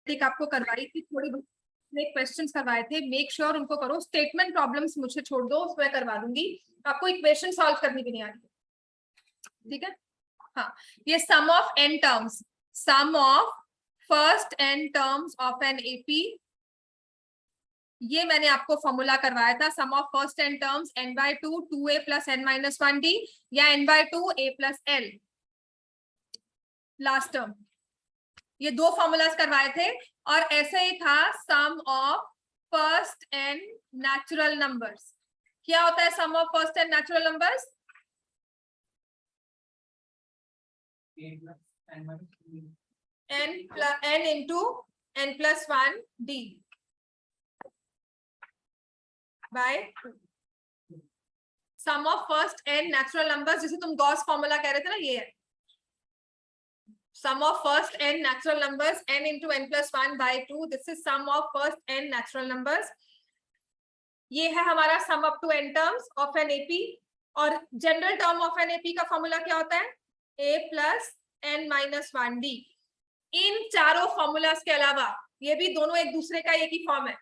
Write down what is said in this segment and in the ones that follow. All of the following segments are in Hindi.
अरिथमेटिक आपको करवाई थी, थोड़ी क्वेश्चंस करवाए थे, मेक श्योर उनको करो। स्टेटमेंट प्रॉब्लम्स मुझे छोड़ दो, उसमें करवा दूंगी, आपको इक्वेशन सॉल्व करनी भी नहीं आ रही, ठीक है। हाँ, ये sum of n terms, sum of first n terms of an AP, ये मैंने आपको फॉर्मूला करवाया था। सम of first n terms n/2 2a + n-1d या n/2 a + l last term, ये दो फॉर्मूलाज करवाए थे। और ऐसे ही था सम of first n natural numbers. क्या होता है sum of first n natural numbers? n into n + 1d by sum of first n natural numbers, जिसे तुम गॉस फॉर्मूला कह रहे थे ना, ये है sum of first n natural numbers, n into n + 1/2, this is sum of first n natural numbers। ये है हमारा sum up to n terms of an AP। और general term of an AP का फॉर्मूला क्या होता है? a + n-1d। इन चारों फॉर्मूलाज के अलावा ये भी दोनों एक दूसरे का एक ही फॉर्म है।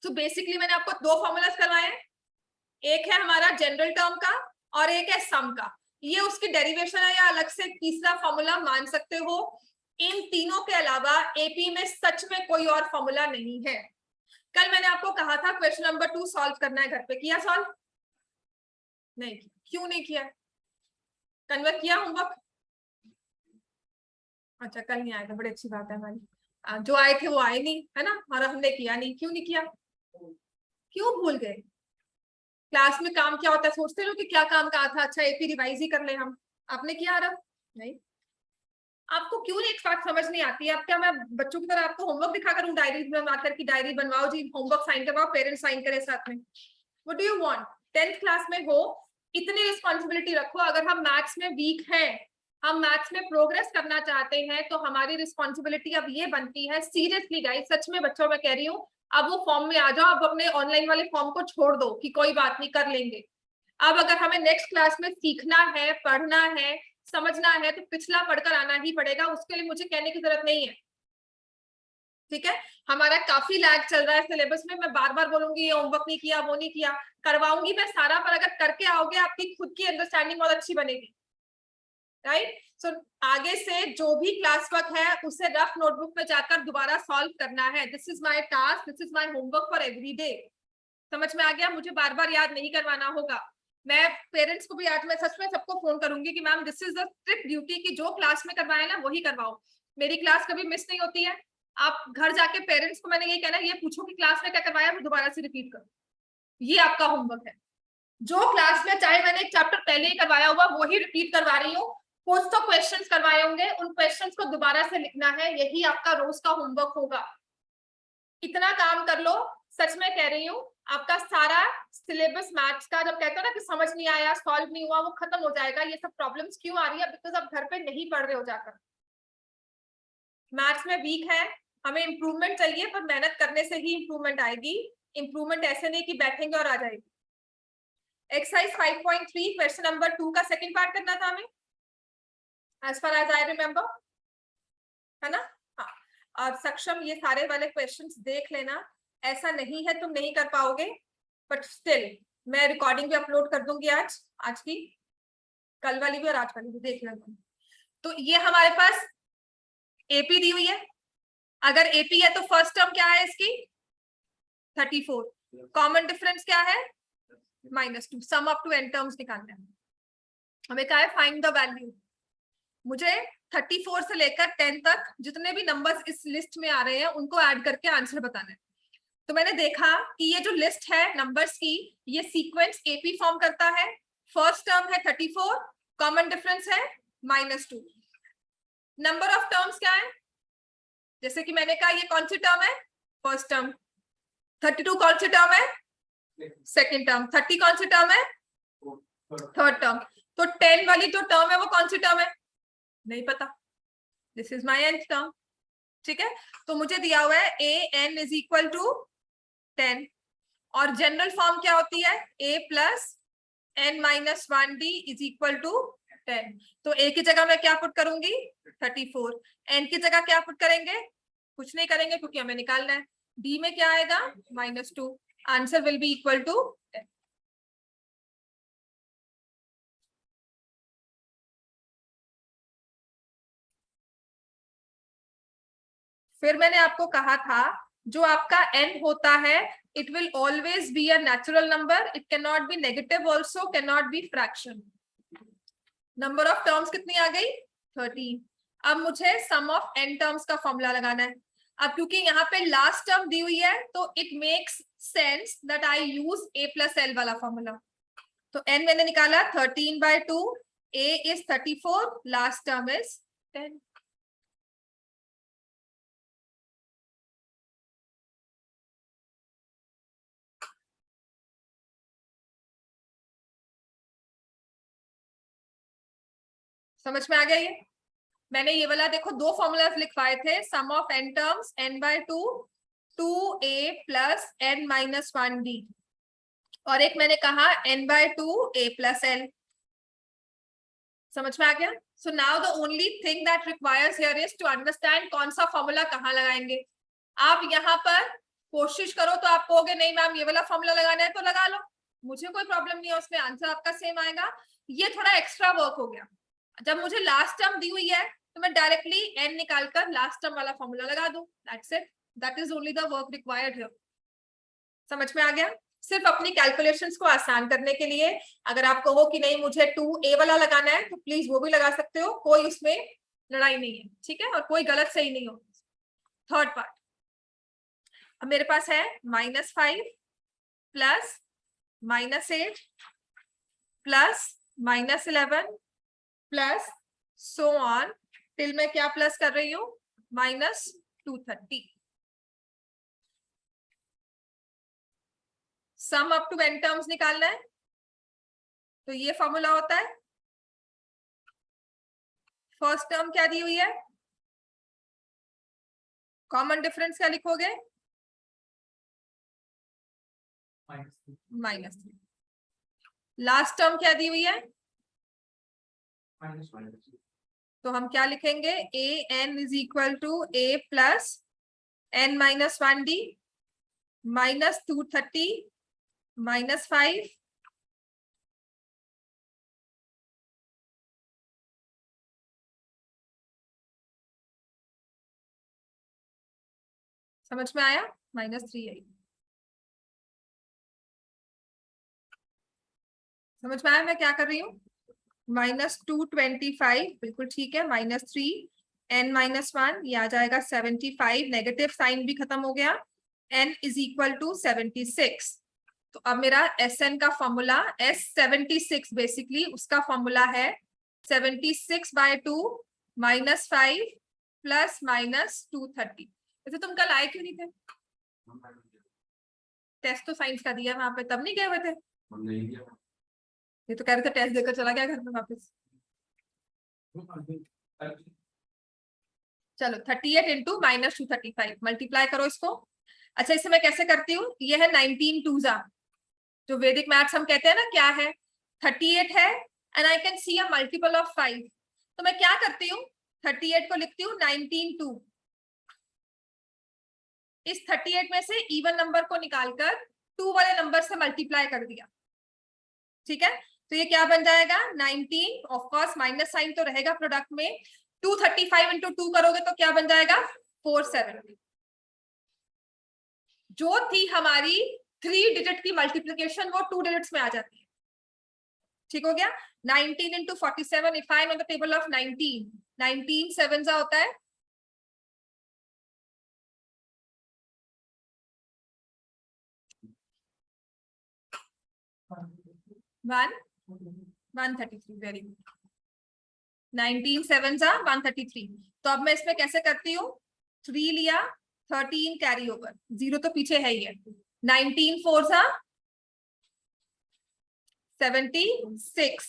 तो बेसिकली मैंने आपको दो फॉर्मूलाज करवाए हैं, एक है हमारा जनरल टर्म का और एक है सम का। ये उसकी डेरिवेशन है या अलग से तीसरा फॉर्मूला मान सकते हो। इन तीनों के अलावा एपी में सच में कोई और फॉर्मूला नहीं है। कल मैंने आपको कहा था क्वेश्चन नंबर 2 सॉल्व करना है घर पे, किया सॉल्व? नहीं, क्यों नहीं किया? कन्वर्ट किया होमवर्क? अच्छा, कल नहीं आया था, बड़ी अच्छी बात है हमारी। जो आए थे वो आए नहीं, है ना, और हमने किया नहीं। क्यों नहीं किया? क्यों भूल गए? क्लास में काम क्या होता है सोचते हो कि क्या काम कहा था, अच्छा एपी रिवाइज ही कर ले हम। आपने किया आरव? नहीं। आपको क्यों नहीं एक बात समझ नहीं आती है? अब क्या मैं बच्चों की तरह आपको होमवर्क दिखा करूं, डायरी बनवा कर की डायरी बनवाओ जी, होमवर्क साइन करवाओ, पेरेंट्स साइन करें साथ में? What do you want? 10th class में हो, इतनी रिस्पॉन्सिबिलिटी रखो। अगर हम मैथ्स में वीक हैं, हम मैथ्स में प्रोग्रेस करना चाहते हैं, तो हमारी रिस्पॉन्सिबिलिटी अब ये बनती है, सीरियसली गाइस, सच में बच्चों में कह रही हूँ, अब वो फॉर्म में आ जाओ। अब अपने ऑनलाइन वाले फॉर्म को छोड़ दो कि कोई बात नहीं कर लेंगे। अब अगर हमें नेक्स्ट क्लास में सीखना है, पढ़ना है, समझना है, तो पिछला पढ़कर आना ही पड़ेगा। उसके लिए मुझे कहने की जरूरत नहीं है, ठीक है। हमारा काफी लैग चल रहा है सिलेबस में। मैं बार बार बोलूंगी ये होमवर्क नहीं किया, वो नहीं किया, करवाऊंगी मैं सारा, पर अगर करके आओगे आपकी खुद की अंडरस्टैंडिंग बहुत अच्छी बनेगी, राइट। सो आगे से जो भी क्लास वर्क है उसे रफ नोटबुक में जाकर दोबारा सॉल्व करना है। This is my task, this is my homework for every day. समझ में आ गया? मुझे बार बार याद नहीं करवाना होगा। मैं पेरेंट्स को भी आज मैं सच में सबको फोन करूंगी कि ma'am this is the strict duty कि जो क्लास में करवाया ना वही करवाओ। मेरी क्लास कभी मिस नहीं होती है। आप घर जाके पेरेंट्स को मैंने यही कहना है, ये पूछो कि क्लास में क्या करवाया, मैं दोबारा से रिपीट करूं। ये आपका होमवर्क है। जो क्लास में चाहे मैंने एक चैप्टर पहले ही करवाया हुआ वही रिपीट करवा रही हूँ। कुछ तो क्वेश्चंस करवाए होंगे, उन क्वेश्चंस को दोबारा से लिखना है, यही आपका रोज का होमवर्क होगा। इतना काम कर लो, सच में कह रही हूँ, आपका सारा सिलेबस मैथ्स का, जब कहते हो ना कि समझ नहीं आया, सॉल्व नहीं हुआ, वो खत्म हो जाएगा। ये सब प्रॉब्लम्स क्यों आ रही है? बिकॉज आप घर पे नहीं पढ़ रहे हो जाकर। मैथ्स में वीक है, हमें इंप्रूवमेंट चाहिए, पर मेहनत करने से ही इंप्रूवमेंट आएगी। इंप्रूवमेंट ऐसे नहीं कि बैठेंगे और आ जाएगी। एक्सरसाइज 5.3 क्वेश्चन नंबर 2 का सेकंड पार्ट करना था हमें, as far as I remember, है ना? हाँ, और सक्षम ये सारे वाले क्वेश्चंस देख लेना। ऐसा नहीं है तुम नहीं कर पाओगे, बट स्टिल मैं रिकॉर्डिंग भी अपलोड कर दूंगी आज की, कल वाली भी और आज वाली भी, देख लेना। तो ये हमारे पास एपी दी हुई है। अगर एपी है तो फर्स्ट टर्म क्या है इसकी? 34। कॉमन डिफरेंस क्या है? -2। Sum up to n terms निकालना है हमें। क्या है? Find the value. मुझे 34 से लेकर 10 तक जितने भी नंबर्स इस लिस्ट में आ रहे हैं उनको ऐड करके आंसर बताना है। तो मैंने देखा कि ये जो लिस्ट है नंबर्स की, ये सीक्वेंस एपी फॉर्म करता है। फर्स्ट टर्म है 34, कॉमन डिफरेंस है -2। नंबर ऑफ टर्म्स क्या है? जैसे कि मैंने कहा, ये कौन सी टर्म है? First term. 32 कौन सी टर्म है? Second term. 30 कौन सी टर्म है? Third term. तो 10 वाली जो टर्म है वो कौन सी टर्म है? नहीं पता। This is my nth term, ठीक है। तो मुझे दिया हुआ है an इज इक्वल टू 10, और जनरल फॉर्म क्या होती है? a + n-1d is equal to 10। तो a की जगह मैं क्या पुट करूंगी? 34। n की जगह क्या पुट करेंगे? कुछ नहीं करेंगे क्योंकि हमें निकालना है। d में क्या आएगा -2, answer will be equal to 10। फिर मैंने आपको कहा था जो आपका n होता है it will always be a natural number, it can not be negative also, can not be fraction. Number of terms कितनी आ गई 13। अब मुझे सम ऑफ n टर्म्स का फॉर्मूला लगाना है। अब क्योंकि यहाँ पे लास्ट टर्म दी हुई है तो it makes sense that I use a plus l वाला फॉर्मूला। तो n मैंने निकाला 13/2, a is 34, last term is 10। समझ में आ गया ये? मैंने ये वाला देखो दो फॉर्मूलाज लिखवाए थे, sum of n terms n/2 2a plus n-1d, और एक मैंने कहा n/2 a प्लस l। समझ में आ गया? So now the only thing that requires here is to understand कौन सा फॉर्मूला कहाँ लगाएंगे। आप यहाँ पर कोशिश करो तो आप कहोगे नहीं मैम ये वाला फॉर्मूला लगाना है तो लगा लो, मुझे कोई प्रॉब्लम नहीं है, उसमें आंसर आपका सेम आएगा। ये थोड़ा एक्स्ट्रा वर्क हो गया। जब मुझे लास्ट टर्म दी हुई है तो मैं डायरेक्टली n निकालकर लास्ट टर्म वाला फॉर्मूला लगा दूं, that's it, that is only the work required here. समझ में आ गया? सिर्फ अपनी कैलकुलेशंस को आसान करने के लिए। अगर आप कहो कि नहीं मुझे 2a वाला लगाना है तो प्लीज वो भी लगा सकते हो, कोई उसमें लड़ाई नहीं है, ठीक है, और कोई गलत सही नहीं हो। थर्ड पार्ट, अब मेरे पास है -5 plus -8 plus -11 plus so on till मैं क्या प्लस कर रही हूँ -230। Sum up to n terms निकालना है तो ये फॉर्मूला होता है। फर्स्ट टर्म क्या दी हुई है, कॉमन डिफरेंस क्या लिखोगे -3। लास्ट टर्म क्या दी हुई है तो हम क्या लिखेंगे an is equal to a plus n-1d -230 -5 समझ में आया -3 आई। समझ में आया मैं क्या कर रही हूँ -225 बिल्कुल ठीक है, -3 n-1 ये आ जाएगा 75, नेगेटिव साइन भी खत्म हो गया, n इज इक्वल टू 76। तो अब मेरा Sn का फॉर्मूला S76 बेसिकली उसका फॉर्मूला है 76/2 -5 प्लस -230। वैसे तुम कल आए क्यों नहीं थे? टेस्ट तो साइंस का दिया वहां पे, तब नहीं गए हुए थे? ये तो कह रहे थे टेस्ट देकर चला गया घर में वापस। चलो 38 इंटू -235 मल्टीप्लाई करो इसको। अच्छा इसे मैं कैसे करती हूँ, ये है 19 2 जो वैदिक मैथ्स हम कहते हैं ना क्या है 38 है and I can see a multiple of 5, तो मैं क्या करती हूँ 38 को लिखती हूँ 19 2, इस 38 में से इवन नंबर को निकालकर 2 वाले नंबर से मल्टीप्लाई कर दिया, ठीक है। तो ये क्या बन जाएगा 19, ऑफ कोर्स माइनस साइन तो रहेगा प्रोडक्ट में, 235 इंटू 2 करोगे तो क्या बन जाएगा 470। जो थी हमारी 3 डिजिट की मल्टीप्लिकेशन वो 2 डिजिट्स में आ जाती है, ठीक हो गया। 19 into 47 if I am on the table of 19 7 होता है 133, वेरी गुड, 19 7 133। तो अब मैं इसमें कैसे करती हूँ 3 लिया 13 कैरी ओवर, 0 तो पीछे है ही है, 19 4 76,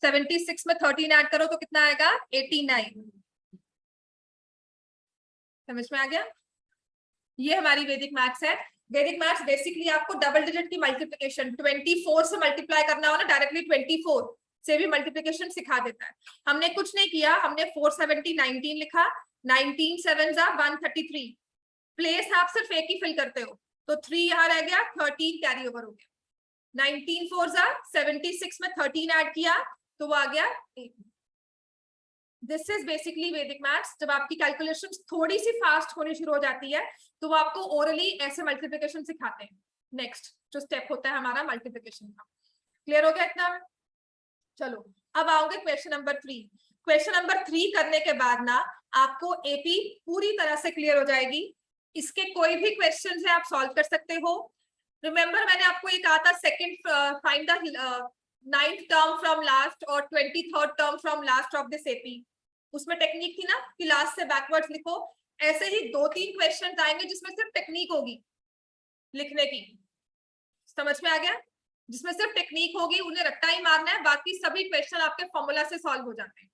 76 में 13 ऐड करो तो कितना आएगा 89। समझ में आ गया? ये हमारी वैदिक मैथ्स है। वैदिक मैथ्स बेसिकली आपको डबल डिजिट की मल्टीप्लिकेशन 24 से मल्टीप्लाई करना हो ना डायरेक्टली 24 से भी मल्टीप्लिकेशन सिखा देता है। हमने कुछ नहीं किया, हमने 4 70 19 लिखा, 19 7 133, प्लेस आप सिर्फ एक ही फिल करते हो, तो 3 यहाँ रह गया, 13 कैरी ओवर हो गया। 19 4 76 में 13 ऐड किया तो वो आ गया 8। दिस इज बेसिकली वैदिक मैथ्स। जब आपकी कैलकुलेशन थोड़ी सी फास्ट होनी शुरू हो जाती है तो वो आपको ओरली ऐसे मल्टीप्लिकेशन सिखाते हैं। नेक्स्ट जो स्टेप होता है हमारा मल्टीप्लिकेशन का। क्लियर हो गया इतना? चलो अब आओगे क्वेश्चन नंबर 3। क्वेश्चन नंबर 3 करने के बाद ना आपको एपी पूरी तरह से क्लियर हो जाएगी। इसके कोई भी क्वेश्चन है आप सॉल्व कर सकते हो। रिमेंबर मैंने आपको ये कहा था second find the 9th term from last और 23rd term from last of this AP. उसमें टेक्निक थी ना कि लास्ट से बैकवर्ड्स लिखो। ऐसे ही 2-3 क्वेश्चन आएंगे जिसमें सिर्फ टेक्निक होगी लिखने की। समझ में आ गया? जिसमें सिर्फ टेक्निक होगी, उन्हें रट्टा ही मारना है, बाकी सभी क्वेश्चन आपके फॉर्मूला से सॉल्व हो जाते हैं।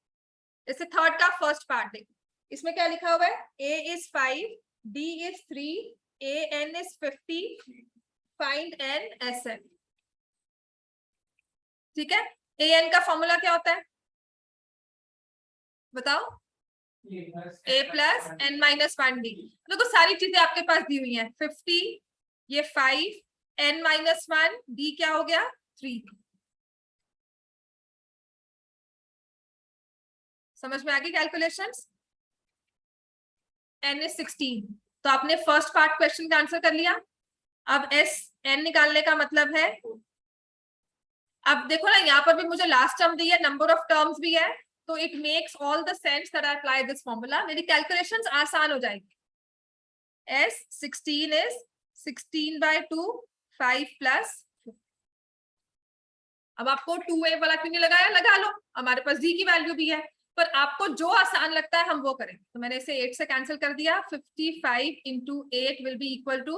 जैसे थर्ड का फर्स्ट पार्ट देखो, इसमें क्या लिखा हुआ है? a is 5, b is 3, an is 50, find n sn। ठीक है, an का फॉर्मूला क्या होता है बताओ? a plus n minus 1d। देखो सारी चीजें आपके पास दी हुई हैं। 50, ये 5, n माइनस 1, d क्या हो गया 3। समझ में आ गई कैलकुलेशंस? n is 16, तो आपने फर्स्ट पार्ट क्वेश्चन का आंसर कर लिया। अब n निकालने का मतलब है, अब देखो ना यहाँ पर भी मुझे लास्ट टर्म दी है, नंबर ऑफ टर्म्स भी है, तो it makes all the sense that I apply this formula. मेरी कैलकुलेशंस आसान हो जाएगी। s 16 is 16/2, 5 plus. अब आपको 2a वाला क्यों नहीं लगाया? लगा लो, हमारे पास d की वैल्यू भी है। पर आपको जो आसान लगता है हम वो करें, तो मैंने इसे 8 से कैंसिल कर दिया। 55 into 8 will be equal to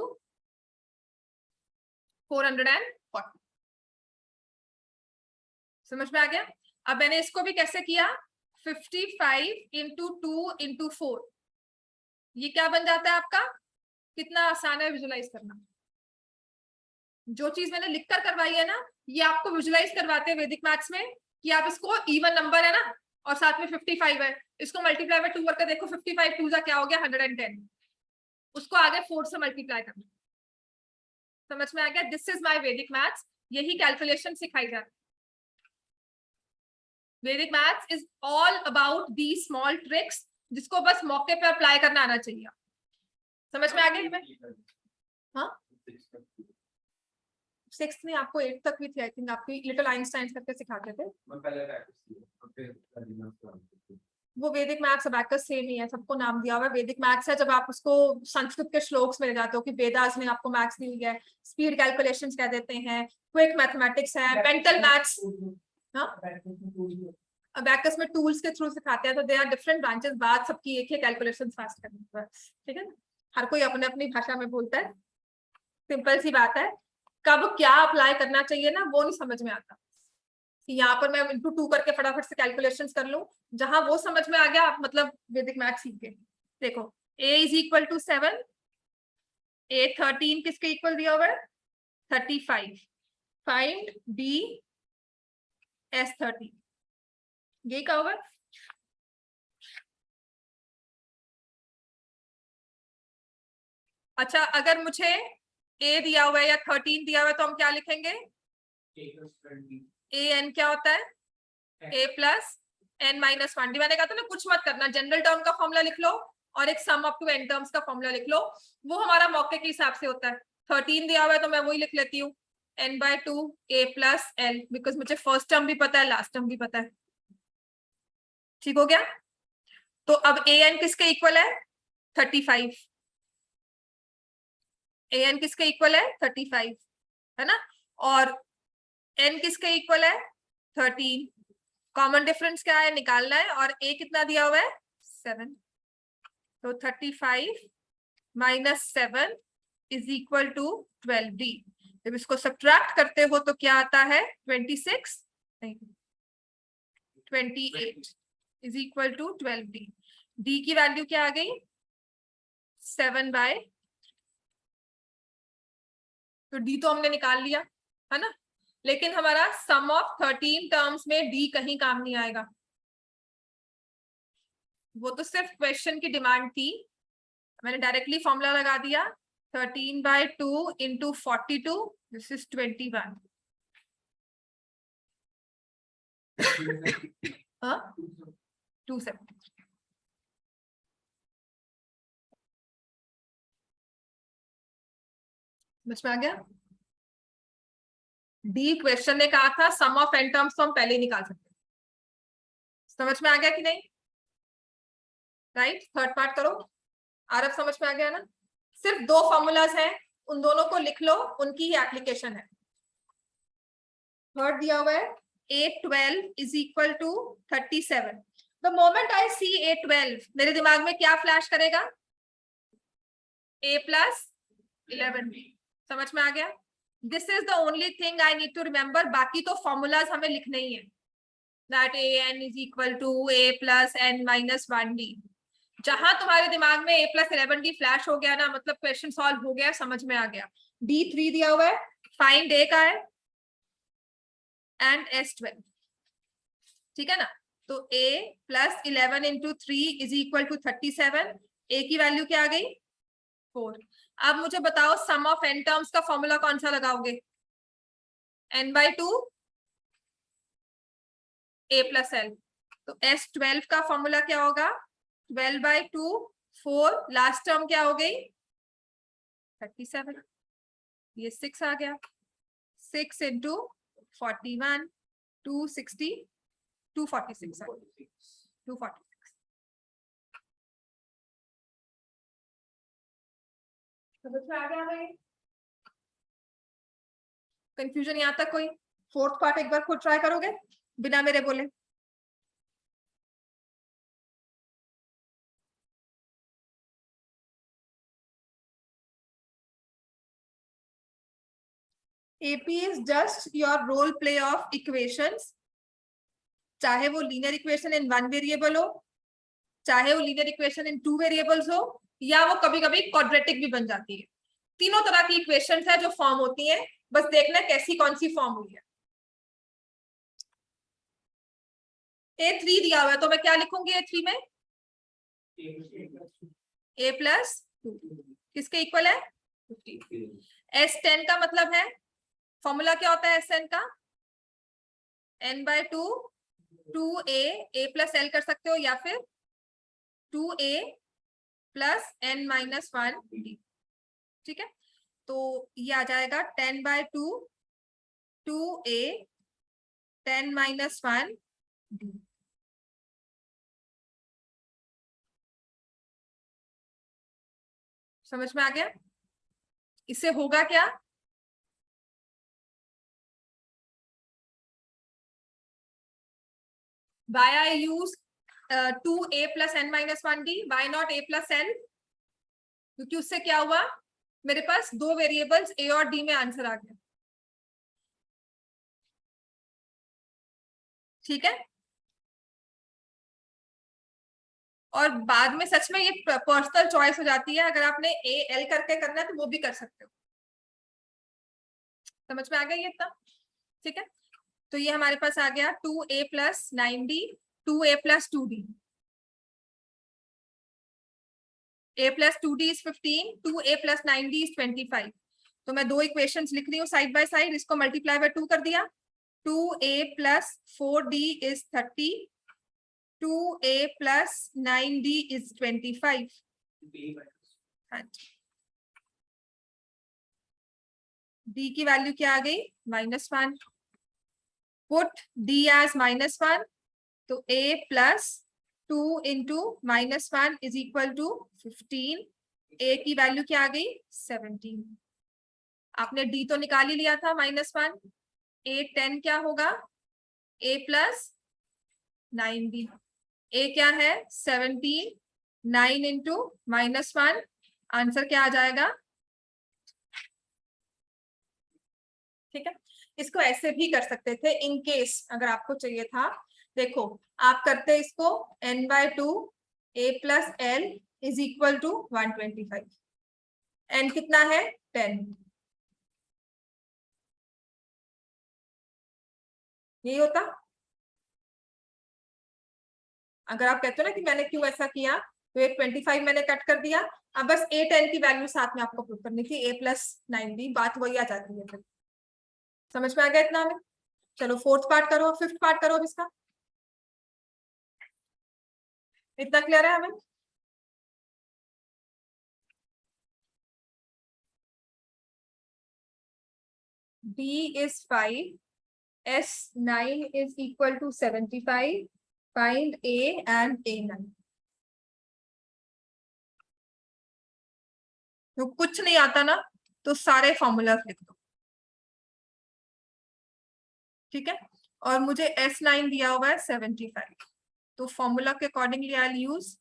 440। समझ में आ गया? अब मैंने इसको भी कैसे किया? 55 into 2 into 4, ये क्या बन जाता है आपका? कितना आसान है विजुलाइज करना। जो चीज मैंने लिखकर करवाई है ना, ये आपको विजुलाइज करवाते हैं वैदिक मैथ्स में कि आप इसको इवन नंबर है ना और साथ में 55 है, इसको मल्टीप्लाई बाय 2 करके देखो। 55 2 क्या हो गया 110, उसको आगे 4 से मल्टीप्लाई करना। समझ में आ गया? दिस इज माय वैदिक मैथ्स। यही कैलकुलेशन सिखाई जाती है। वैदिक maths is all about the small tricks जिसको बस मौके पे अप्लाई करना आना चाहिए। समझ में आ गया? हाँ 6th में आपको 8 तक भी थी आई थिंक, आपकी लिटिल आइंस्टाइन करके सिखाते थे। वो वैदिक मैथ्स अबैकस सेम ही है, सबको नाम दिया हुआ है वैदिक मैथ्स है। जब आप उसको संस्कृत के श्लोक्स में ले जाते हो कि वेदास में आपको मैथ्स दी हुई है, स्पीड कैलकुलेशंस कह देते हैं, क्विक मैथमेटिक्स है, मेंटल मैथ्स। हाँ अबैकस में टूल्स के थ्रू सिखाते हैं, तो दे आर डिफरेंट ब्रांचेस। बात सबकी एक है, कैलकुलेशंस फास्ट करने की। ठीक है ना? हर कोई अपने अपनी भाषा में बोलता है, सिंपल सी बात है। कब क्या अप्लाई करना चाहिए ना वो नहीं समझ में आता। यहाँ पर मैं इंटू 2 करके फटाफट से कैलकुलेशंस कर लूं, जहां वो समझ में आ गया आप मतलब वैदिक मैथ्स सीख गए। देखो a is equal to 7, a 13 किसके इक्वल दिया हुआ है 35, फाइंड b s 13, ये क्या होगा? अच्छा अगर मुझे a दिया हुआ है या 13 दिया हुआ है तो हम क्या लिखेंगे? a n क्या होता है? a plus n minus 1। मैंने कहा था ना कुछ मत करना, जनरल टर्म का फॉर्मूला लिख लो और एक sum up to n terms का फॉर्मूला लिख लो, वो हमारा मौके के हिसाब से होता है। 13 दिया हुआ है तो मैं वही लिख लेती हूँ n/2 a plus l, because मुझे फर्स्ट टर्म भी पता है लास्ट टर्म भी पता है। ठीक हो गया? तो अब a n किसके इक्वल है 35, a n किसके इक्वल है 35 है ना, और n किसके इक्वल है 13। कॉमन डिफरेंस क्या है निकालना है, और a कितना दिया हुआ है 7, तो 35 minus 7 is equal to 12d। जब इसको सब्ट्रैक्ट करते हो तो क्या आता है 26 नहीं 28 is equal to 12d। d की वैल्यू क्या आ गई 7/, तो d तो हमने निकाल लिया है ना, लेकिन हमारा सम ऑफ 13 टर्म्स में d कहीं काम नहीं आएगा। वो तो सिर्फ क्वेश्चन की डिमांड थी मैंने डायरेक्टली फॉर्मूला लगा दिया 13/2 इंटू 42, दिस इज 21। हाँ 273। समझ में आ गया? डी क्वेश्चन ने कहा था सम ऑफ एन टर्म्स तो हम पहले ही निकाल सकते हैं। समझ में आ गया कि नहीं? राइट, थर्ड पार्ट करो। आरफ समझ में आ गया ना? सिर्फ दो फॉर्मूलाज हैं, उन दोनों को लिख लो, उनकी ही एप्लीकेशन है। थर्ड दिया हुआ है A12 is equal to 37। The moment I see A12 मेरे दिमाग में क्या फ्लैश करेगा? A plus 11। समझ में आ गया? This is the only thing I need to remember. बाकी तो फॉर्मूलाज हमें लिखने ही है। That AN is equal to A plus N minus 1D। जहां तुम्हारे दिमाग में A plus 11D फ्लैश हो गया ना, मतलब क्वेश्चन सॉल्व हो गया, समझ में आ गया। D3 दिया हुआ है, फाइंड A का है एंड S12। ठीक है ना? तो A plus 11 into 3 is equal to 37। A की वैल्यू क्या आ गई? 4। अब मुझे बताओ सम ऑफ एन टर्म्स का फॉर्मूला कौन सा लगाओगे? n/2 A plus L। तो S12 का फॉर्मूला क्या होगा? 12/2 4, लास्ट टर्म क्या हो गई? 37। ये 6 आ गया। 6 इंटू 41 260 246 246। समझ में आ गया भाई? कंफ्यूजन यहाँ तक कोई? फोर्थ पार्ट एक बार खुद ट्राई करोगे बिना मेरे बोले? AP is just your role play of equations, चाहे वो linear equation in one variable हो, चाहे वो linear equation in two variables हो, या वो कभी कभी क्वाड्रेटिक भी बन जाती है। तीनों तरह की इक्वेशंस है जो फॉर्म होती हैं, बस देखना कैसी कौन सी फॉर्म हुई है। A3 दिया हुआ है तो मैं क्या लिखूंगी A3 में? A plus 2 किसके इक्वल है? 50। S10 का मतलब है, फॉर्मूला क्या होता है S10 का? n/2 2A A plus L कर सकते हो, या फिर 2A plus N minus 1D। ठीक है, तो ये आ जाएगा 10/2 2A 10 minus 1D। समझ में आ गया? इससे होगा क्या? Why I use 2A plus N minus 1D? Why not A plus L? क्योंकि उससे क्या हुआ, मेरे पास दो वेरिएबल्स A और D में आंसर आ गया। ठीक है, और बाद में सच में ये पर्सनल चॉइस हो जाती है, अगर आपने A L करके करना है तो वो भी कर सकते हो। समझ में आ गया ये इतना? ठीक है, तो ये हमारे पास आ गया 2A plus 9D 2A plus 2D। A plus 2D is 15, 2A plus 9D is 25। तो मैं दो इक्वेशंस लिख रही हूँ साइड बाय साइड, इसको मल्टीप्लाई बाय 2 कर दिया। 2A plus 4D is 30, 2A plus 9D is 25। हाँ जी, D की वैल्यू क्या आ गई? -1। पुट D as -1, तो A plus 2 into -1 is equal to 15। A की वैल्यू क्या आ गई? 17। आपने D तो निकाल ही लिया था -1। A 10 क्या होगा? A plus 9D। A क्या है? 17। 9 इंटू -1, आंसर क्या आ जाएगा? ठीक है, इसको ऐसे भी कर सकते थे इन केस अगर आपको चाहिए था। देखो, आप करते इसको n/2 A plus L is equal to 125। n कितना है? 10। यही होता। अगर आप कहते हो ना कि मैंने क्यों ऐसा किया, तो 25 मैंने कट कर दिया। अब बस A10 की वैल्यू साथ में आपको प्रूव करनी थी, A+9B, बात वही आ जाती है फिर। समझ में आ गया इतना हमें? चलो फोर्थ पार्ट करो, फिफ्थ पार्ट करो अब इसका। इतना क्लियर है हमें? B is 5, S9 is equal to 75, find A and A9। तो कुछ नहीं आता ना, तो सारे फॉर्मूला लिख दो, ठीक है। और मुझे S9 दिया हुआ है 75, तो फॉर्मूला के अकॉर्डिंगली आई विल यूज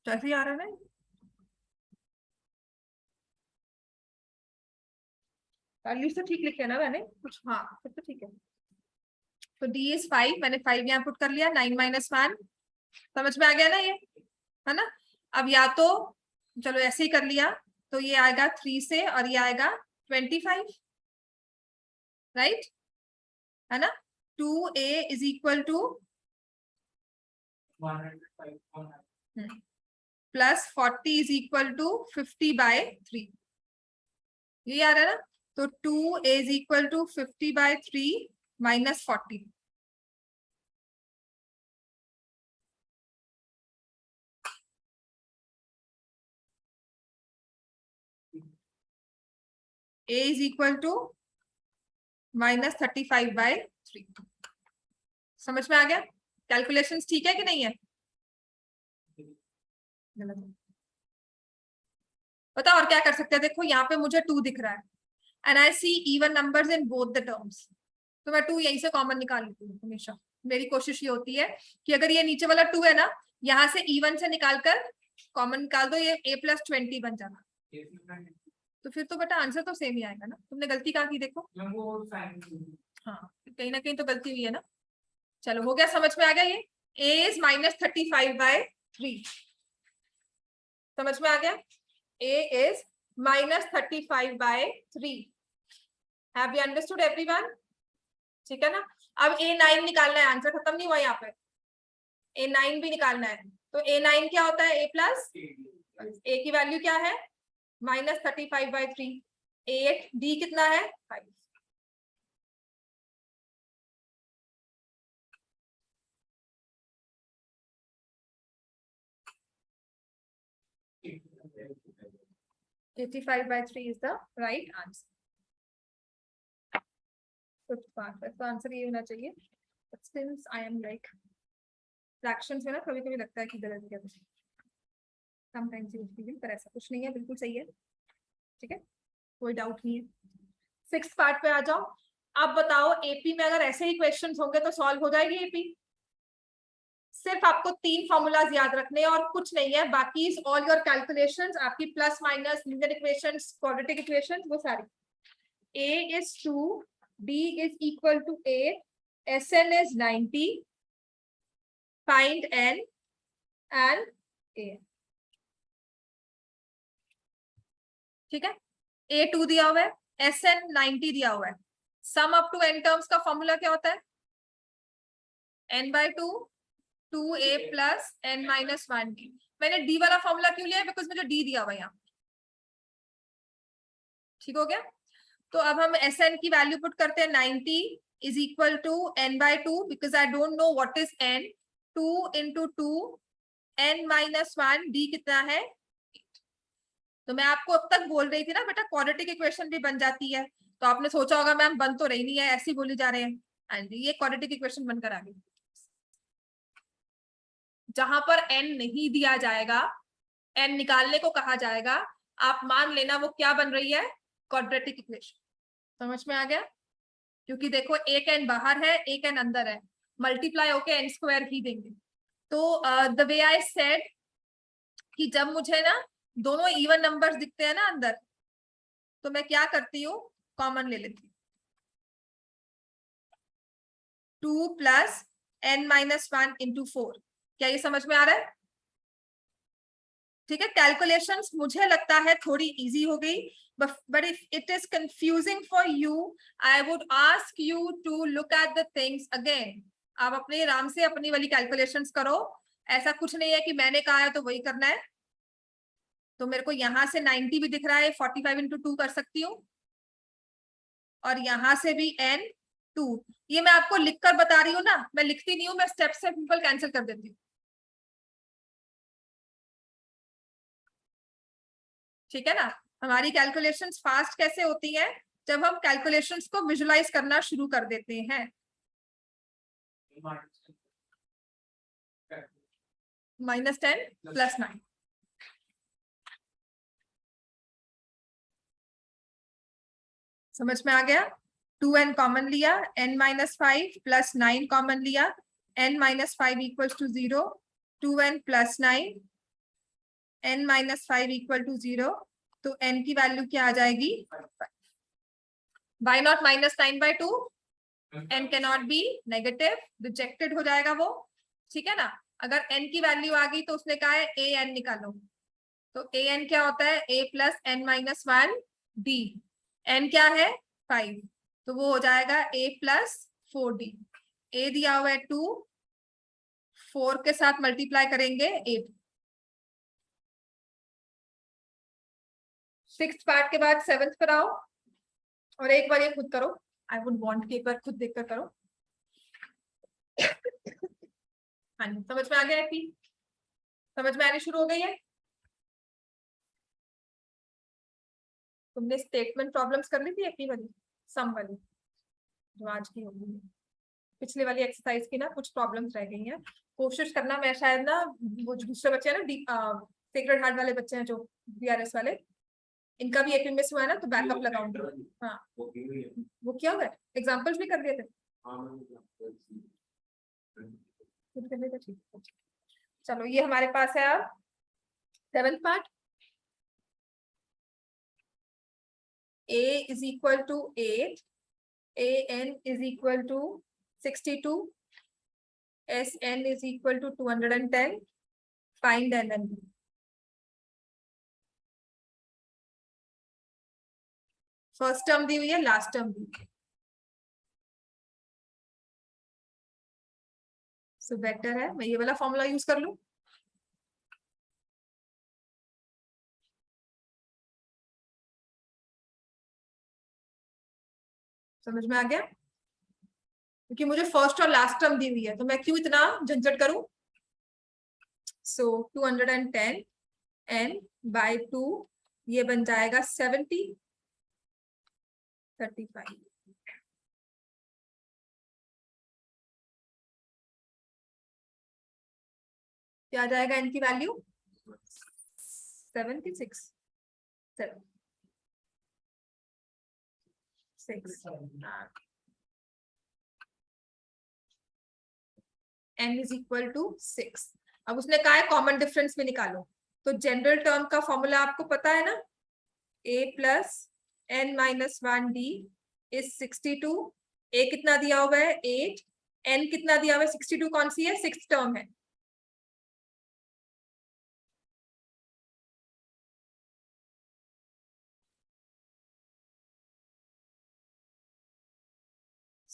जैसे ही आ रहा है ना, वैल्यूज तो ठीक लिखे ना मैंने कुछ, हाँ फिर तो ठीक है। तो D is 5, मैंने 5 यहाँ पुट कर लिया, 9 - 1, समझ में आ गया ना ये, है ना। अब या तो चलो ऐसे ही कर लिया, तो ये आएगा 3 से और ये आएगा 25, राइट, है ना। 2A is equal to plus 40 is equal to 50/3, ये आ रहा है ना। तो 2A is equal to 50/3 minus 40, A is equal to -35/3। समझ में आ गया? कैलकुलेशंस ठीक है कि नहीं है? पता और क्या कर सकते हैं, देखो यहाँ पे मुझे 2 दिख रहा है and I see even numbers in both the terms, तो मैं 2 यहीं से कॉमन निकाल लेती हूँ हमेशा। मेरी कोशिश ये होती है कि अगर ये नीचे वाला 2 है ना, यहाँ से इवन से निकालकर कॉमन निकाल दो, ये A+20 बन जाना, तो फिर तो बेटा आंसर तो सेम ही आएगा ना। तुमने गलती कहाँ की देखो, हाँ कहीं ना कहीं तो गलती हुई है ना। चलो हो गया, समझ में आ गया ये। A is -35/3, समझ में आ गया। A is -35/3, have you understood everyone? ठीक है ना। अब A9 निकालना है, आंसर खत्म नहीं हुआ यहाँ पे, A9 भी निकालना है। तो A9 क्या होता है? A की वैल्यू क्या है? -35/3, 8, D कितना है? 5। (85/3) is the right answer. तो आंसर ये होना चाहिए। But since I am like fractions में ना कभी कभी लगता है कि गलत क्या कुछ, समटाइम्स यू फील, पर ऐसा कुछ नहीं है, बिल्कुल सही है, ठीक है, कोई डाउट नहीं है। सिक्स्थ पार्ट पे आ जाओ। अब बताओ एपी में अगर ऐसे ही क्वेश्चंस होंगे तो सॉल्व हो जाएगी एपी? सिर्फ आपको 3 फॉर्मूलाज याद रखने हैं और कुछ नहीं है, बाकी ऑल योर कैलकुलेशंस, आपकी plus minus linear equations, quadratic equations, वो सारी। A is 2, B is equal to 8, Sn is 90, find N and A, ठीक है। A2 दिया हुआ है, Sn 90 दिया हुआ है, sum up to n terms का फॉर्मूला क्या होता है? n/2 2A plus n - 1D। मैंने D वाला फॉर्मूला क्यों लिया है? बिकॉज मुझे D दिया हुआ है यहाँ, ठीक हो गया। तो अब हम Sn की वैल्यू पुट करते हैं, 90 is equal to n/2, because I don't know what is n, 2 × 2 n - 1, D कितना है? तो मैं आपको अब तक बोल रही थी ना बेटा, क्वाड्रेटिक इक्वेशन भी बन जाती है, तो आपने सोचा होगा मैम बन तो रही नहीं है, ऐसे ही बोली जा रहे हैं, एंड ये क्वाड्रेटिक इक्वेशन बनकर आ गई। जहां पर n नहीं दिया जाएगा, n निकालने को कहा जाएगा, आप मान लेना वो क्या बन रही है? Quadratic equation. समझ में आ गया? क्योंकि देखो एक एन बाहर है, एक एन अंदर है, मल्टीप्लाई होके एन स्क्वायर ही देंगे। तो द वे आई सेड कि जब मुझे ना दोनों इवन नंबर्स दिखते हैं ना अंदर, तो मैं क्या करती हूँ, कॉमन ले लेती हूँ। 2 प्लस एन माइनस 1 इंटू 4। क्या ये समझ में आ रहा है? ठीक है, कैलकुलेशंस मुझे लगता है थोड़ी इजी हो गई, but if it is confusing for you, I would ask you to look at the things again. आप अपने आराम से अपनी वाली कैलकुलेशंस करो, ऐसा कुछ नहीं है कि मैंने कहा है तो वही करना है। तो मेरे को यहां से 90 भी दिख रहा है, 45 इंटू 2 कर सकती हूँ, और यहां से भी n 2। ये मैं आपको लिखकर बता रही हूँ ना, मैं लिखती नहीं हूँ, मैं स्टेप से सिंपल कैंसिल कर देती हूँ। ठीक है ना? हमारी कैलकुलेशंस फास्ट कैसे होती हैं? जब हम कैलकुलेशंस को विजुलाइज करना शुरू कर देते हैं। -10 + 9। समझ में आ गया? 2n कॉमन लिया, n-5 + 9 कॉमन लिया, n-5 = 0, 2n + 9, n-5 = 0, तो n की वैल्यू क्या आ जाएगी? Why not -9/2? n cannot be negative, rejected हो जाएगा वो। ठीक है ना? अगर n की वैल्यू आ गई तो उसने कहा है an निकालो, तो an क्या होता है? a + n-1 d। n क्या है? 5, तो वो हो जाएगा a + 4d। a दिया हुआ है 2, 4 के साथ मल्टीप्लाई करेंगे 8। 6th पार्ट के बाद 7th पर आओ, और एक बार ये खुद करो। आई वुड वांट कि एक बार खुद देखकर करो। हाँ जी, समझ में आ गया है? समझ में आनी शुरू हो गई है? तुमने स्टेटमेंट प्रॉब्लम्स कर ली थी अपनी वाली, सम वाली, जो आज की होगी। पिछले वाली एक्सरसाइज की ना कुछ प्रॉब्लम्स रह गई हैं। कोशिश करना, मैं शायद ना वो जो दूसरे बच्चे हैं ना, सेक्रेड हार्ट वाले बच्चे हैं जो बीआरएस वाले, इनका भी एपी मिस हुआ है ना, तो बैकअप लगाऊंगी। हाँ, वो क्या हुआ है? एग्जाम्पल्स भी कर दिए थे? खुद करने का, ठीक है। चलो, ये हमारे पास है अब 7th part. a is equal to 8, an is equal to 62, sn is equal to 210, find n and b। First term दी हुई है, लास्ट टर्म दी हुई है, सो बेटर है मैं ये वाला फॉर्मूला यूज कर लूं। समझ में आ गया? क्योंकि मुझे फर्स्ट और लास्ट टर्म दी हुई है, तो मैं क्यों इतना झंझट करूं। सो 210 n/2, ये बन जाएगा 70, 35। क्या आ जाएगा n की value? 76, 6। n is equal to 6। अब उसने कहा है कॉमन डिफरेंस में निकालो, तो जनरल टर्म का फॉर्मूला आपको पता है ना, a + n-1d इज 62। a कितना दिया हुआ है? 8। n कितना दिया हुआ है? 62 कौन सी है? 6th टर्म है।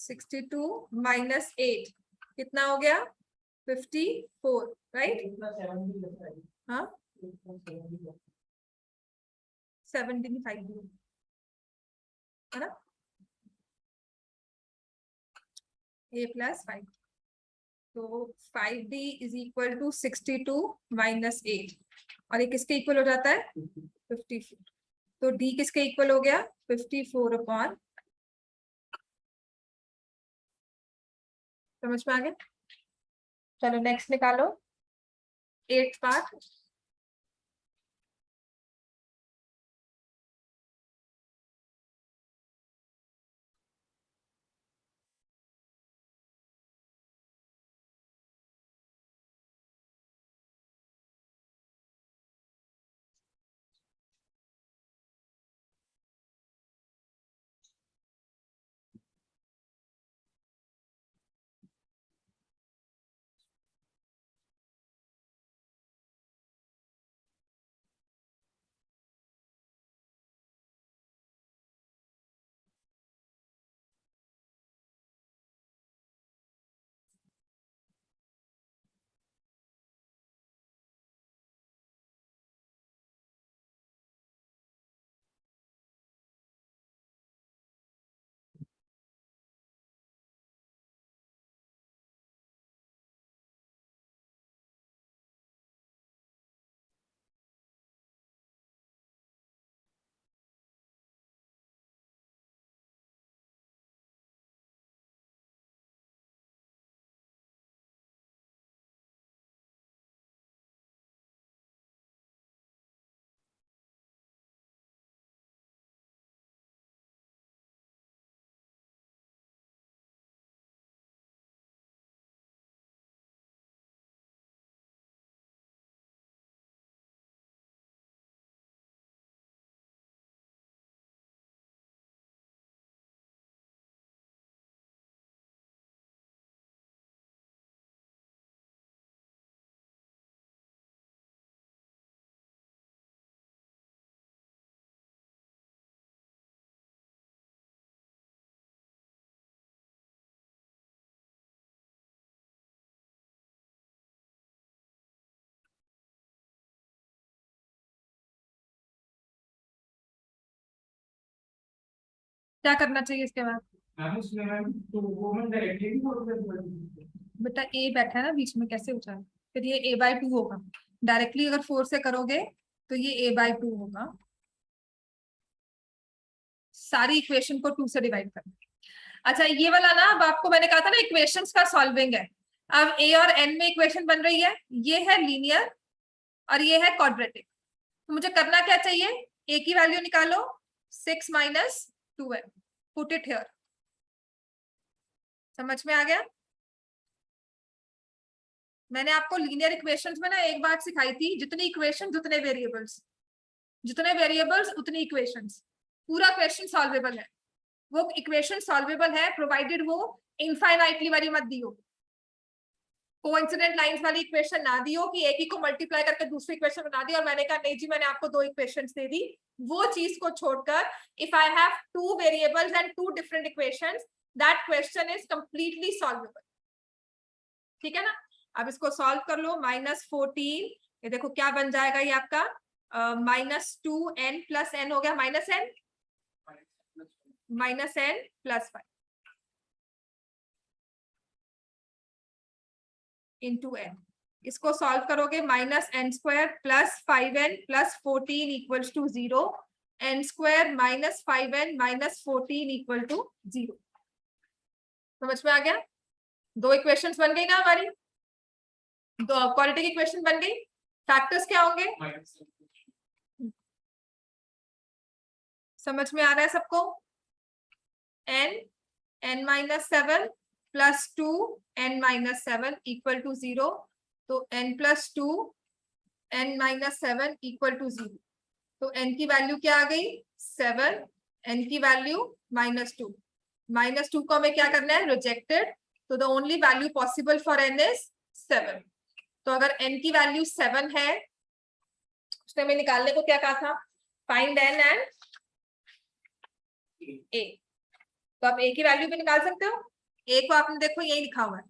-8 कितना हो गया? 54, राइट? हाँ, 75 है ना? a + 5, तो 5d इज इक्वल टू 62 - 8, और ये किसके इक्वल हो जाता है? 54। तो d किसके इक्वल हो गया? 54/। समझ में आ गया? चलो नेक्स्ट निकालो, 8th पार्ट। क्या करना चाहिए इसके बाद? बेटा ए बैठा है ना बीच में, कैसे उठा? फिर ये a/2 होगा। डायरेक्टली अगर 4 से करोगे तो ये a/2 होगा। सारी इक्वेशन को 2 से डिवाइड करना। अच्छा ये वाला ना, अब आपको मैंने कहा था ना इक्वेशंस का सॉल्विंग है। अब a और n में इक्वेशन बन रही है, ये है लीनियर और ये है क्वाड्रेटिक। तो मुझे करना क्या चाहिए? a की वैल्यू निकालो, 6 - 2n, पुट इट हियर। समझ में आ गया? मैंने आपको लीनियर इक्वेशंस में ना एक बात सिखाई थी, जितनी इक्वेशन उतने वेरिएबल्स, जितने वेरिएबल्स उतनी इक्वेशंस। पूरा क्वेश्चन सॉल्वेबल है। वो इक्वेशन सॉल्वेबल है प्रोवाइडेड वो इनफाइनाइटली वाली मत दियो, कोइंसिडेंट लाइंस वाली इक्वेशन ना दियो कि एक ही को मल्टीप्लाई करके दूसरी इक्वेशन बना दी और मैंने कहा नहीं जी मैंने आपको 2 इक्वेशंस दे दी। वो चीज को छोड़कर if I have 2 variables and 2 different equations, that question is completely solvable. ठीक है ना? अब इसको सॉल्व कर लो। -14, ये देखो क्या बन जाएगा, ये आपका -2n + n हो गया, -n + 5 इंटू n। इसको सॉल्व करोगे, -n² + 5n + 14 = 0, n² - 5n - 14 = 0। समझ में आ गया? 2 इक्वेशंस बन गई ना हमारी, दो क्वाड्रेटिक इक्वेशन बन गई। फैक्टर्स क्या होंगे? समझ में आ रहा है सबको? n-7 + 2n-7 = 0, तो n + 2 n-7 = 0। तो n की वैल्यू क्या आ गई? 7, n की वैल्यू -2। -2 को हमें क्या करना है? रिजेक्टेड। तो the only value possible for n is 7। तो अगर n की वैल्यू 7 है, उसने हमें निकालने को क्या कहा था? Find n and a। तो आप a की वैल्यू भी निकाल सकते हो। a को आपने देखो यही लिखा हुआ है,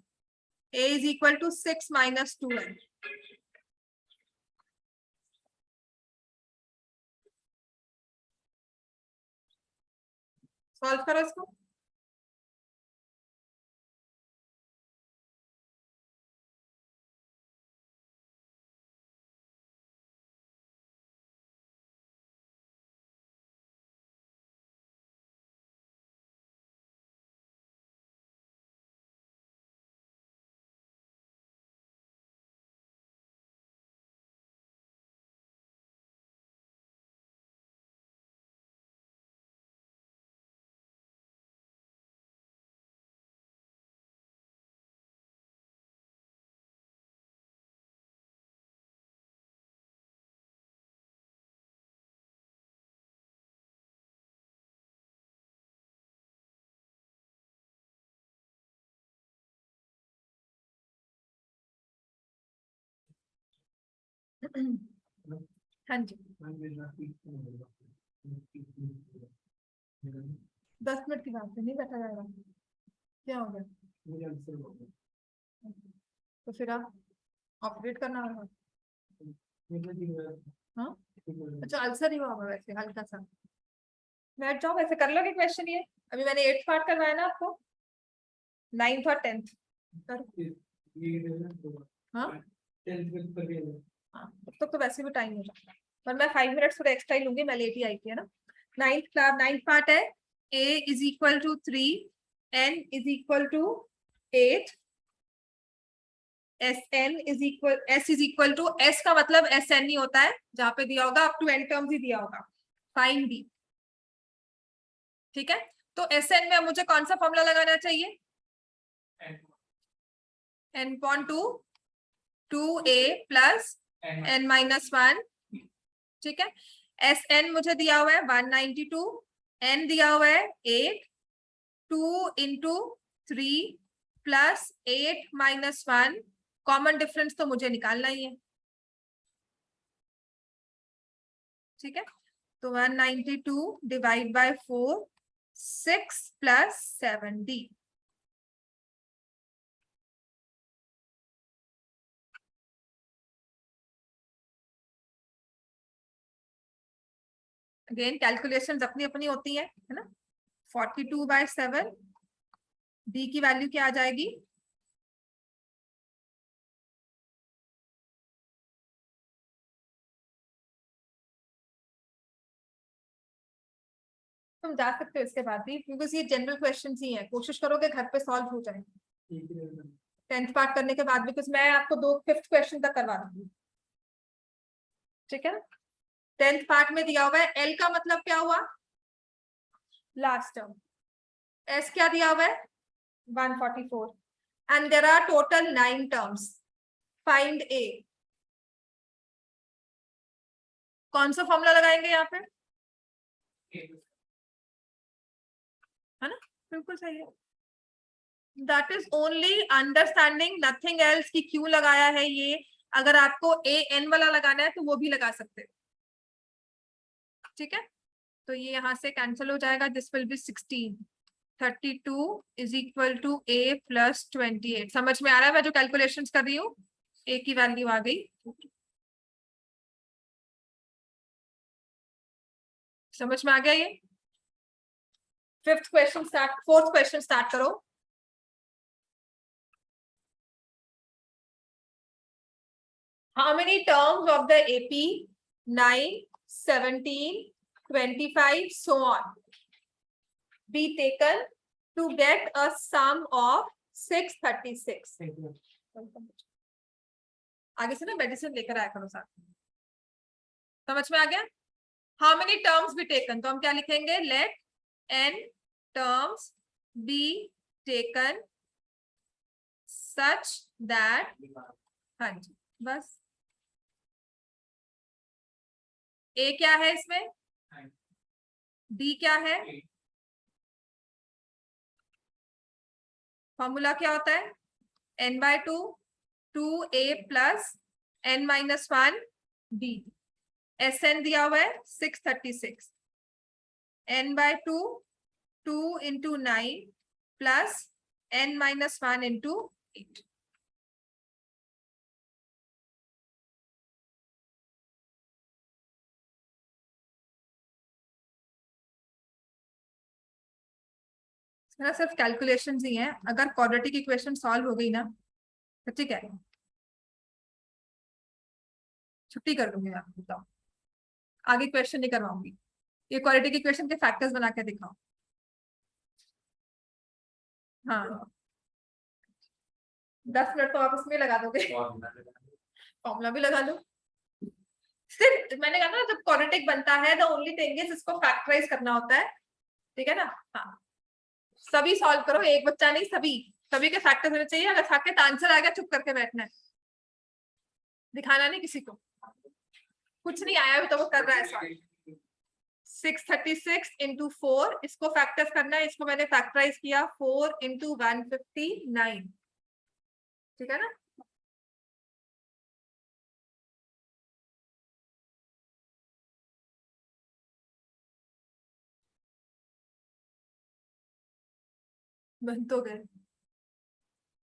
a = 6 - 2n। सॉल्व करो इसको। हाँ जी, 10 मिनट की बात है, नहीं बैठा जाएगा। क्या हो गया? तो फिर आप ऑपरेट करना होगा। हाँ, अच्छा अल्सर ही हुआ होगा वैसे हल्का सा। बैठ जाओ, वैसे कर लोगे क्वेश्चन ये। अभी मैंने 8th पार्ट करवाया ना आपको, 9th और 10th कर। हाँ हाँ, तब तक तो वैसे भी टाइम हो जाता है, पर मैं 5 मिनट्स थोड़ा एक्स्ट्रा ही लूंगी, मैं लेट ही आई थी है ना। 9th पार्ट है, a = 3, n = 8, S का मतलब SN नहीं होता है, जहां पे दिया होगा अप टू n टर्म्स ही दिया होगा। Find d। ठीक है, तो SN में मुझे कौन सा फॉर्मूला लगाना चाहिए? n/2 2a + n-1। ठीक है, SN मुझे दिया हुआ है 192, n दिया हुआ है 8, 2 × 3 + 8 - 1। कॉमन डिफरेंस तो मुझे निकालना ही है। ठीक है, तो 192 / 4, 6 + 7d। अगेन कैलकुलेशंस अपनी अपनी होती है ना। 42/7, d की वैल्यू क्या आ जाएगी? तुम जा सकते हो इसके बाद भी, बिकॉज ये जनरल क्वेश्चन ही है, कोशिश करोगे घर पे सॉल्व हो जाए 10th पार्ट करने के बाद, बिकॉज मैं आपको 5th क्वेश्चन तक करवा दूंगी, ठीक है? 10th पार्ट में दिया हुआ है एल का मतलब क्या हुआ? Last term. एस क्या दिया हुआ है? 144 and there are total 9 terms. Find a. कौन सा फॉर्मूला लगाएंगे यहाँ पे? है ना, बिल्कुल सही है। That is only understanding, nothing else कि क्यों लगाया है ये। अगर आपको ए एन वाला लगाना है तो वो भी लगा सकते हो, ठीक है? तो ये यहाँ से कैंसिल हो जाएगा, this will be 16। 32 is equal to A plus 28। समझ में आ रहा है मैं जो कैलकुलेशंस कर रही हूँ? ए की वैल्यू आ गई, समझ में आ गया ये? 5th question start, 4th question start करो। How many terms of the AP? 9, 17, 25, so on be taken to get a sum of 636. आगे से ना मेडिसिन लेकर आया करो साथ में। समझ में आ गया? How many terms be taken? तो हम क्या लिखेंगे? Let n terms be taken such that, हाँ जी, बस। ए क्या है इसमें? डी क्या है? फॉर्मूला क्या होता है? n/2 2a plus n-1 b। Sn दिया हुआ है 636, n/2 2 into 9 plus n-1 into 8। मेरा सिर्फ कैलकुलेशंस ही है, अगर क्वाड्रेटिक इक्वेशन सॉल्व हो गई ना तो ठीक है, छुट्टी कर दूंगी मैं आपको, बताओ आगे क्वेश्चन नहीं करवाऊंगी। ये क्वाड्रेटिक इक्वेशन के फैक्टर्स बना के दिखाओ। हाँ 10 मिनट तो आप उसमें लगा दोगे, फॉर्मूला भी लगा लो। सिर्फ मैंने कहा ना, जब क्वाड्रेटिक बनता है द ओनली थिंग इज इसको फैक्टराइज करना होता है, ठीक है ना? हाँ सभी सॉल्व करो, एक बच्चा नहीं, सभी सभी के फैक्टर्स होने चाहिए। अगर फैक्टर आंसर आ गया चुप करके बैठना है, दिखाना नहीं किसी को, कुछ नहीं आया भी तो वो कर रहा है सॉल्व। 636 into 4, इसको फैक्टर्स करना है, इसको मैंने फैक्टराइज किया 4 into 159, ठीक है ना? बन तो गए,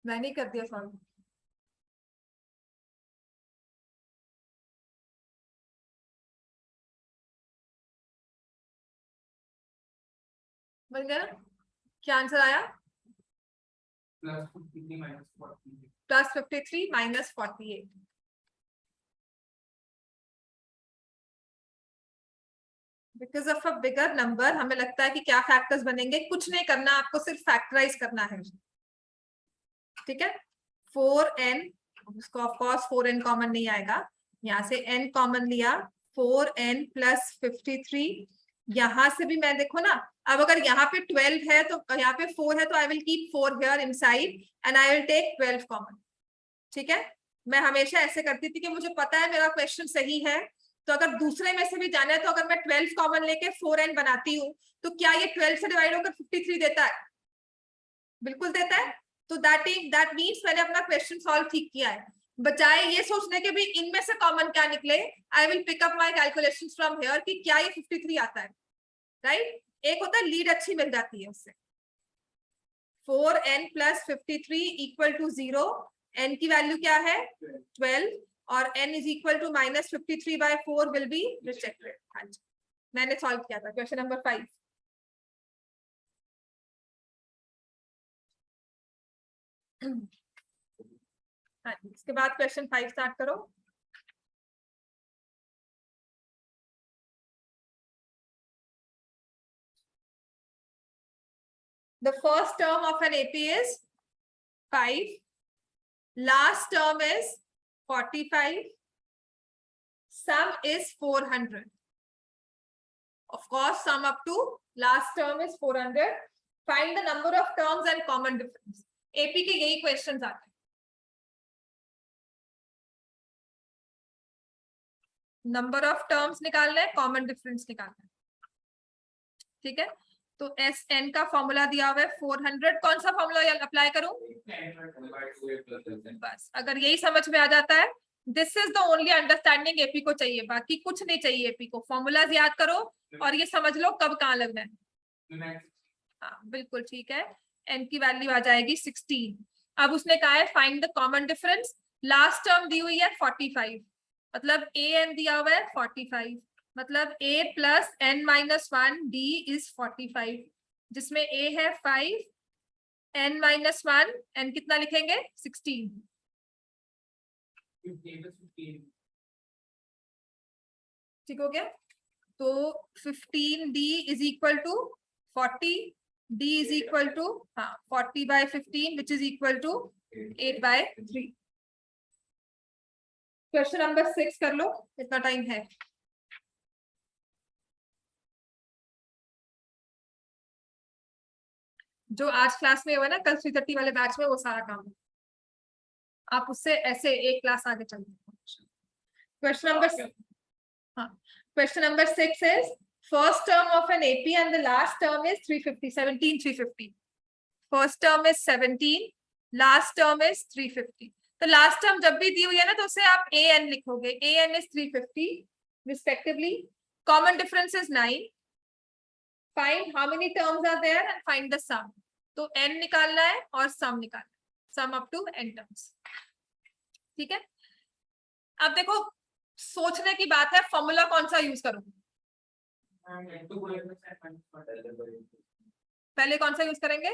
मैंने कर दिया सॉल्व। बन गया? क्या आंसर आया? +53 - 48। Because of a bigger number हमें लगता है कि क्या फैक्टर्स बनेंगे, कुछ नहीं करना, आपको सिर्फ फैक्टराइज करना है, ठीक है? 4n, उसको ऑफ कोर्स 4n कॉमन नहीं आएगा, यहाँ से n कॉमन लिया, 4n + 53। यहाँ से भी मैं देखो ना, अब अगर यहाँ पे 12 है तो यहाँ पे 4 है, तो I will keep 4 here inside and I will take 12 common, ठीक है? मैं हमेशा ऐसे करती थी कि मुझे पता है मेरा क्वेश्चन सही है, तो अगर दूसरे में से भी जाना है तो अगर मैं 12 कॉमन लेके 4n बनाती हूँ तो क्या ये 12 से डिवाइड होकर 53 देता है? बिल्कुल देता है। तो दैट मीन्स मैंने अपना क्वेश्चन सॉल्व ठीक किया है। बजाय ये सोचने के भी इनमें से कॉमन क्या निकले, I will pick up my calculations from here कि क्या ये 53 आता है, राइट? एक होता है लीड अच्छी मिल जाती है उससे। 4n + 53 = 0, n की वैल्यू क्या है? 12, और n = -53/4 विल बी रिजेक्टेड। हाँ जी, मैंने सॉल्व किया था क्वेश्चन नंबर 5। हाँ जी, इसके बाद क्वेश्चन 5 स्टार्ट करो। The first term of an AP is 5. Last term is 45. Sum is 400. Of course, sum up to last term is 400. Find the number of terms and common difference. AP के यही questions आते हैं। नंबर ऑफ टर्म्स निकालना है, कॉमन डिफरेंस निकालना है। ठीक है, तो एस एन का फॉर्मूला दिया हुआ है 400। कौन सा फॉर्मूला अप्लाई करूं? बस अगर यही समझ में आ जाता है, this is the only understanding AP को चाहिए, बाकी कुछ नहीं चाहिए एपी को। फॉर्मूलाज याद करो और ये समझ लो कब कहाँ लगना है। हाँ बिल्कुल ठीक है। एन की वैल्यू आ जाएगी 16। अब उसने कहा है find the common difference. Last term दी हुई है 45, मतलब ए एन दिया हुआ है 45, मतलब a plus n minus 1 d is 45, जिसमें a है 5, n माइनस 1, n कितना लिखेंगे 16। ठीक हो गया, तो 15d is equal to 40, d is equal to 40/15 which is equal to 8/3। Question number 6 कर लो, इतना टाइम है। जो आज क्लास में हुआ ना, कल 3:30 वाले बैच में, वो सारा काम आप उससे ऐसे एक क्लास आगे चलते हैं। Question number question number 6 is first term of an AP and the last term is 350, 17 350। First term is 17, last term is 350। तो लास्ट टर्म जब भी दी हुई है ना, तो उसे आप ए एन लिखोगे, a n is 350 respectively. Common difference is 9। Find how many terms are there and find the sum. तो n निकालना है और सम निकालना है, sum up to n terms. ठीक है, अब देखो सोचने की बात है, फॉर्मूला कौन सा यूज करूं? पहले कौन सा यूज करेंगे?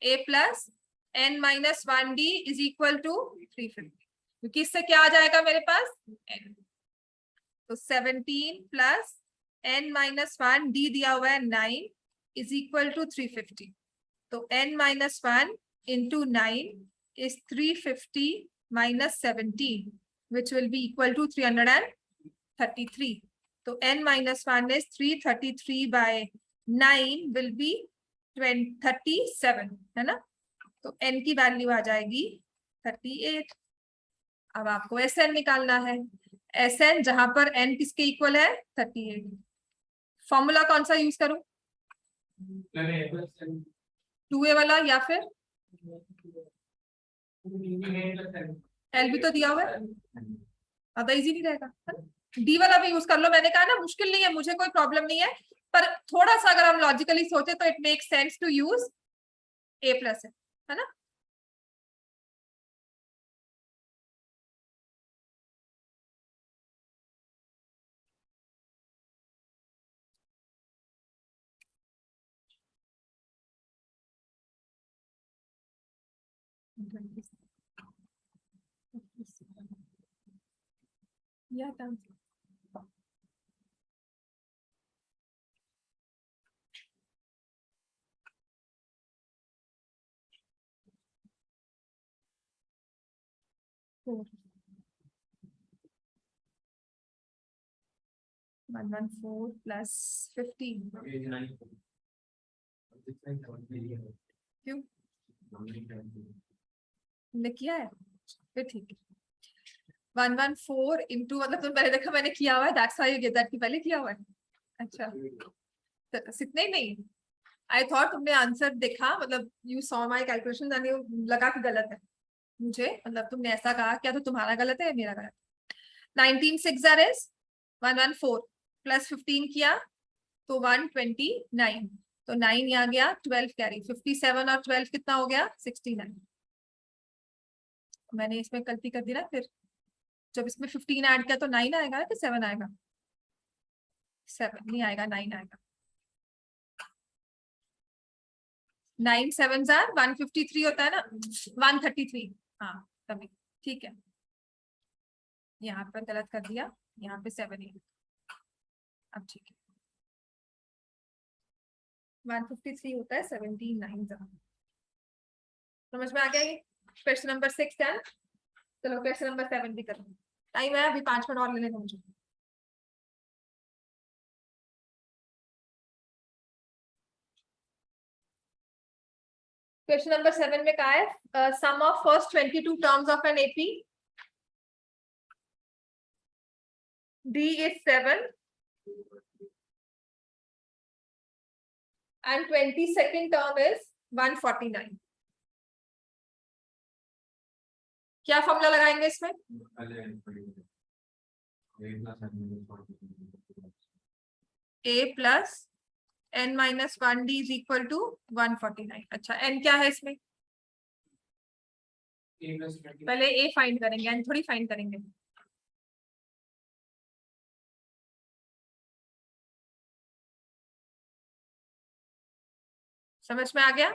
a plus n minus 1d is equal to 350, क्योंकि इससे क्या आ जाएगा मेरे पास n। तो 17 प्लस n माइनस 1 d दिया हुआ है 9 इज इक्वल टू 350। तो n minus 1 into 9 is 350 minus 17, which will be equal to 333. तो n minus 1 is 333 by 9 will be 37, है ना? तो n की वैल्यू आ जाएगी 38। अब आपको Sn निकालना है। Sn जहां पर n किसके इक्वल है 38। फॉर्मूला कौन सा यूज करूं? 2a वाला या फिर एल भी तो दिया हुआ है, ज्यादा इजी नहीं रहेगा? डी वाला भी यूज कर लो। मैंने कहा ना मुश्किल नहीं है, मुझे कोई प्रॉब्लम नहीं है, पर थोड़ा सा अगर हम लॉजिकली सोचे तो it makes sense to use A plus है ना? या 114 plus 15। क्यों हमने किया है? फिर ठीक है। 114 इंटू, मतलब तुम पहले देखा मैंने किया हुआ है, that's why you get that, कि पहले किया हुआ है। अच्छा इतने नहीं, आई थॉट तुमने आंसर देखा, मतलब you saw my calculation and you लगा कि गलत है मुझे, मतलब तुमने ऐसा कहा, क्या तो तुम्हारा गलत है या मेरा गलत? 19 6 is 114 प्लस 15 किया तो 129, तो 9 यहाँ गया, 12 कैरी, 57 और 12 कितना हो गया 69। मैंने इसमें गलती कर दी ना, फिर जब इसमें 15 ऐड किया तो 9 आएगा कि 7 आएगा? 7 नहीं आएगा, 9 आएगा। 9 7 153 होता है ना, 133। हाँ तभी ठीक है, यहाँ पर गलत कर दिया, यहाँ पे 7 है, अब ठीक है। 153 होता है 17 9 समझ में आ गया ये क्वेश्चन नंबर 6 डन। चलो क्वेश्चन नंबर 7 भी करो, टाइम है अभी 5 मिनट और लेने दो मुझे। क्वेश्चन नंबर 7 में कहा है sum of first 22 terms of an AP d is 7 and 22nd term is 149। क्या फॉर्मूला लगाएंगे इसमें? a plus n minus 1 d is equal to 149। अच्छा n क्या है इसमें? पहले a फाइंड करेंगे, n थोड़ी फाइंड करेंगे। समझ में आ गया?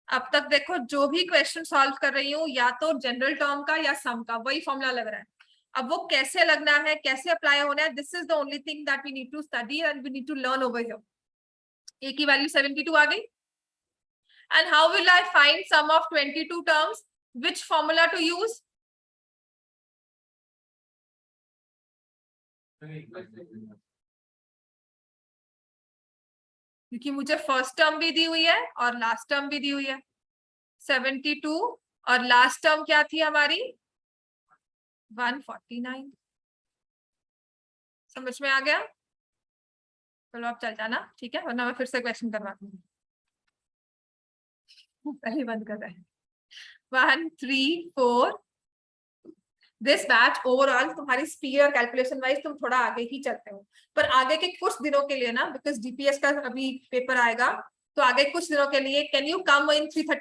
अब तक देखो जो भी क्वेश्चन सॉल्व कर रही हूँ या तो जनरल टर्म का या सम का वही फॉर्मूला लग रहा है। अब वो कैसे लगना है, कैसे अप्लाई होना है, this is the only thing that we need to study and we need to learn over here. a की वैल्यू 72 आ गई। And how will I find sum of 22 terms, which formula to use? क्योंकि मुझे फर्स्ट टर्म भी दी हुई है और लास्ट टर्म भी दी हुई है 72, और लास्ट टर्म क्या थी हमारी 149। समझ में आ गया? चलो आप चल जाना, ठीक है, वरना मैं फिर से क्वेश्चन करवाती हूँ। पहले बंद कर रहे हैं। 1 3 4 दिस बैच ओवरऑल तुम्हारी स्पीड और कैलकुलेशन वाइज तुम थोड़ा आगे ही चलते हो, पर आगे के कुछ दिनों के लिए ना, बिकॉज डीपीएस का अभी पेपर आएगा, तो आगे कुछ दिनों के लिए कैन यू कम इन 3:30